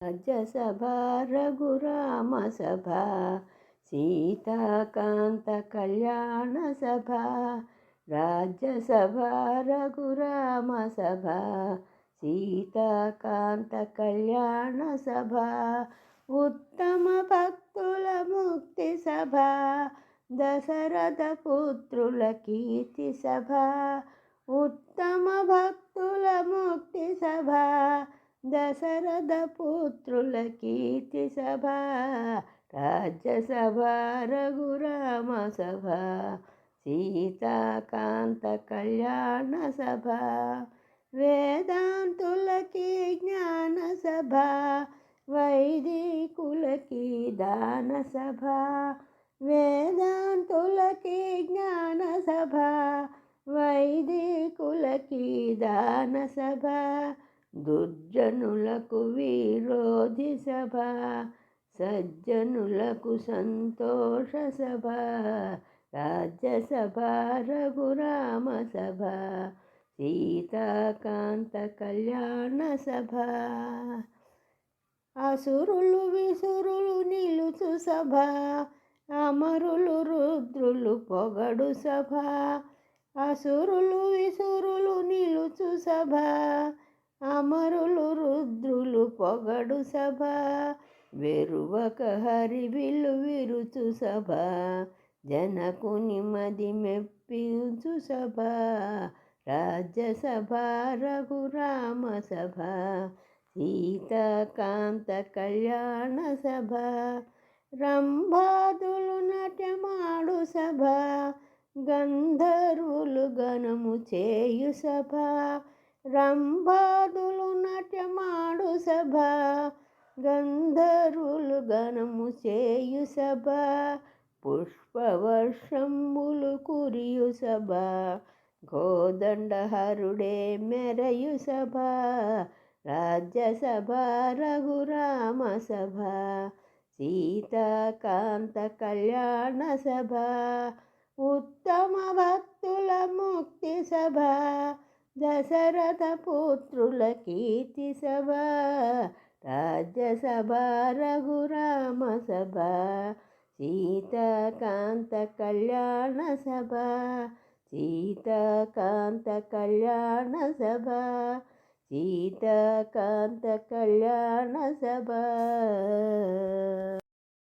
రాజ్యసభ రఘురామ సభ సీతాకాంత కళ్యాణ సభ రాజ్యసభ రఘురామ సభ సీతాకాంత కళ్యాణ సభ ఉత్తమ భక్తుల ముక్తి సభ దశరథ పుత్రుల కీర్తి సభ ఉత్తమ భక్తుల ముక్తి సభ దశరథ పుత్రుల కీర్తి సభ రాజ్యసభ రఘురామ సభ సీతాకాంత కళ్యాణ సభ వేదాంతులకి జ్ఞాన సభ వైదికులకి దాన సభ వేదాంతులకి జ్ఞాన సభ వైదికులకి దాన సభ దుర్జనులకు విరోధి సభ సజ్జనులకు సంతోష సభ రాజ్యసభ రఘురామ సభ సీతాకాంత కళ్యాణ సభ అసురులు విసురులు నిలుచు సభ అమరులు రుద్రులు పొగడు సభ అసురులు విసురులు నిలుచు సభ అమరులు రుద్రులు పొగడు సభ వెరువక హరివిల్లు విరుచు సభ జనకుని మది మెప్పించు సభ రాజ్యసభ రఘురామ సభ సీతాకాంత కళ్యాణ సభ రంభాదులు నటమాడు సభ గంధర్వులు గణము చేయు సభ రంభాదులు నటమాడు సభ గంధర్వులు గణము చేయు సభ పుష్పవర్షంబులు కురియు సభ కోదండహరుడే మెరయు సభ రాజ్యసభ రఘురామ సభ సీతాకాంత కళ్యాణ సభ ఉత్తమ భక్తుల ముక్తి సభ దశరథ పుత్రుల కీర్తి సభ రాజ్యసభ రఘురామ సభ సీతాకాంత కళ్యాణ సభ సీతాకాంత కళ్యాణ సభ సీతాకాంత కళ్యాణ సభ.